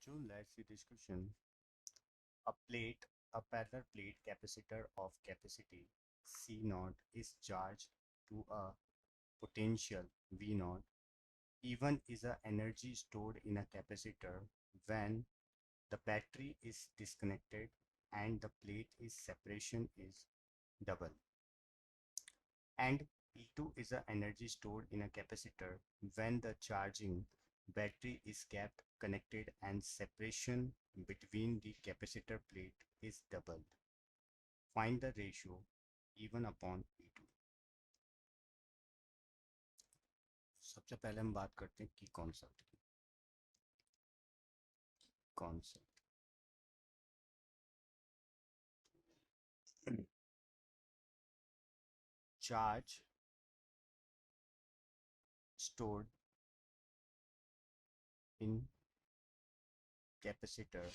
bachcho, let's see this question. A parallel plate capacitor of capacity C naught is charged to a potential V naught. Even is a energy stored in a capacitor when the battery is disconnected and the plate is separation is double. And E2 is the energy stored in a capacitor when the charging battery is kept connected and separation between the capacitor plate is doubled. Find the ratio E1 upon E2. सबसे पहले हम बात करते हैं की concept की. Concept charge stored in capacitor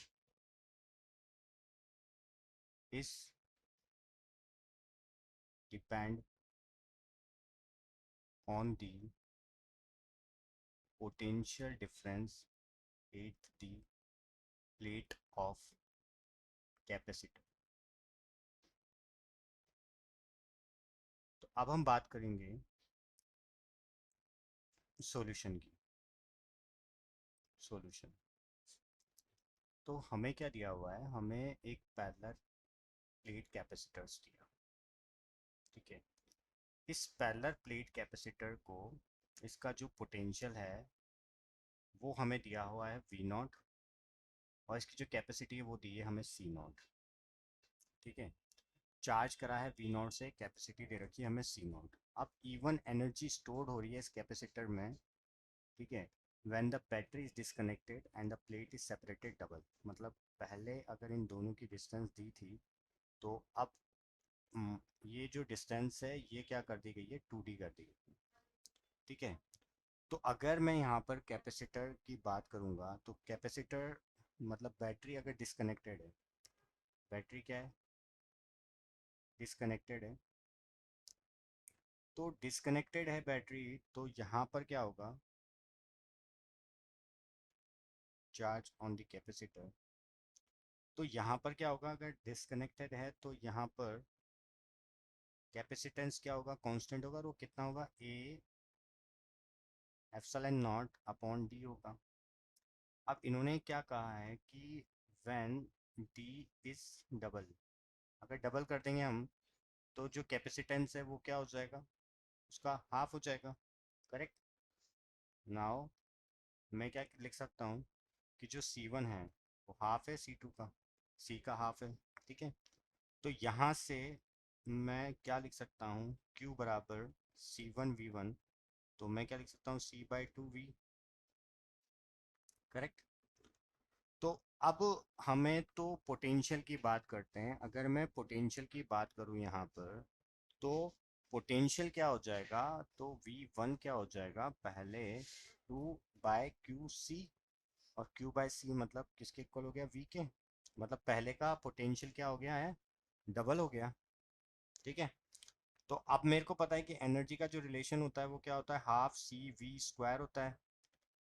is depend on the potential difference at the plate of capacitor. तो अब हम बात करेंगे सॉल्यूशन की. सॉल्यूशन तो हमें क्या दिया हुआ है, हमें एक पैरेलल प्लेट कैपेसिटर्स दिया. ठीक है, इस पैरेलल प्लेट कैपेसिटर को इसका जो पोटेंशियल है वो हमें दिया हुआ है वी नॉट और इसकी जो कैपेसिटी है वो दी है हमें सी नॉट. ठीक है, चार्ज करा है वी नॉट से, कैपेसिटी दे रखी है हमें सी नॉट. अब इवन एनर्जी स्टोर्ड हो रही है इस कैपेसिटर में. ठीक है, when the battery is disconnected and the plate is separated double. मतलब पहले अगर इन दोनों की डिस्टेंस दी थी तो अब ये जो डिस्टेंस है ये क्या कर दी गई है, 2D कर दी गई. ठीक है, तो अगर मैं यहाँ पर कैपेसिटर की बात करूँगा तो कैपेसिटर मतलब बैटरी अगर डिस्कनेक्टेड है, बैटरी क्या है, डिस्कनेक्टेड है. तो डिस्कनेक्टेड है बैटरी, तो यहाँ पर क्या होगा, चार्ज ऑन द कैपेसिटर. तो यहाँ पर क्या होगा, अगर डिस्कनेक्टेड है तो यहाँ पर कैपेसिटेंस क्या होगा, कांस्टेंट होगा. और वो कितना होगा, A epsilon not upon D होगा. अब इन्होंने क्या कहा है कि व्हेन डी इज डबल, अगर डबल कर देंगे हम तो जो कैपेसिटेंस है वो क्या हो जाएगा, उसका हाफ हो जाएगा. करेक्ट. नाउ मैं क्या लिख सकता हूँ कि जो C1 है वो हाफ है C2 का, C का हाफ है. ठीक है, तो यहाँ से मैं क्या लिख सकता हूँ, Q बराबर C1V1. तो मैं क्या लिख सकता हूँ, C/2V. करेक्ट. तो अब हमें तो पोटेंशियल की बात करते हैं. अगर मैं पोटेंशियल की बात करूँ यहाँ पर तो पोटेंशियल क्या हो जाएगा, तो V1 क्या हो जाएगा, पहले 2/QC. और Q/C मतलब किसके इक्वल हो गया, V के. मतलब पहले का पोटेंशियल क्या हो गया है, डबल हो गया. ठीक है, तो अब मेरे को पता है कि एनर्जी का जो रिलेशन होता है वो क्या होता है, हाफ CV² होता है.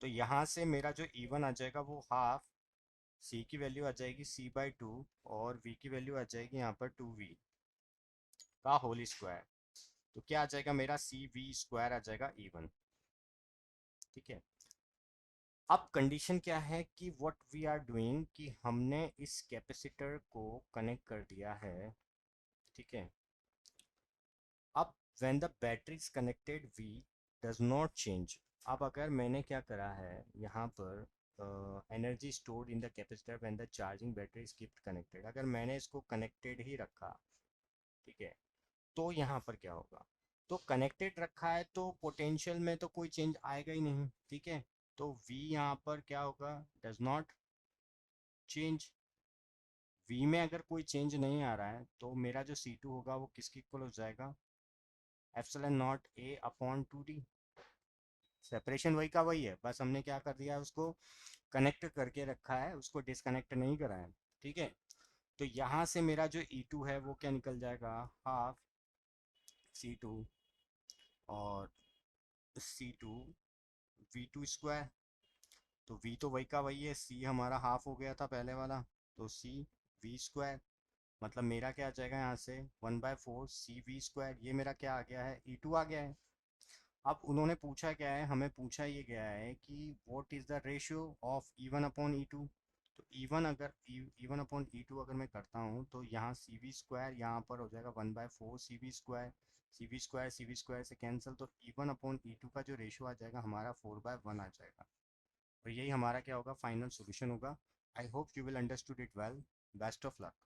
तो यहाँ से मेरा जो E1 आ जाएगा वो हाफ C की वैल्यू आ जाएगी C/2 और V की वैल्यू आ जाएगी यहाँ पर 2V का होल स्क्वायर. तो क्या आ जाएगा मेरा, CV² आ जाएगा E1. ठीक है, अब कंडीशन क्या है कि व्हाट वी आर डूइंग कि हमने इस कैपेसिटर को कनेक्ट कर दिया है. ठीक है, अब when the battery is connected we does not change. अब अगर मैंने क्या करा है यहाँ पर, energy stored in the capacitor when the charging battery is kept connected, अगर मैंने इसको कनेक्टेड ही रखा. ठीक है, तो यहाँ पर क्या होगा, तो कनेक्टेड रखा है तो पोटेंशियल में तो कोई चेंज आएगा ही नहीं. ठीक है, तो V यहाँ पर क्या होगा, डज नॉट चेंज. V में अगर कोई चेंज नहीं आ रहा है तो मेरा जो C2 होगा वो किसके इक्वल हो जाएगा, epsilon not A upon 2D. Separation वही का वही है, बस हमने क्या कर दिया है, उसको कनेक्ट करके रखा है, उसको डिसकनेक्ट नहीं करा है. ठीक है, तो यहाँ से मेरा जो E2 है वो क्या निकल जाएगा, हाफ C2 और C2 V2 स्क्वायर. तो v तो वही का वही है, c हमारा हाफ हो गया था पहले वाला, तो c v स्क्वायर, मतलब मेरा क्या आ जाएगा यहाँ से 1/4 सी वी स्क्वायर, ये मेरा क्या आ गया है, E2 आ गया है। अब उन्होंने पूछा क्या है, हमें पूछा ये गया है कि what is the ratio of E1 upon E2। तो E1 अगर E1 अपॉन E2 अगर मैं करता हूँ तो यहाँ सी वी स्क्वायर यहाँ पर हो जाएगा 1/4 सी वी स्क्वायर से कैंसिल, तो E1 अपॉन E2 का जो रेशियो आ जाएगा हमारा 4/1 आ जाएगा। और यही हमारा क्या होगा, फाइनल सोल्यूशन होगा। I hope you will understood it well. Best of luck.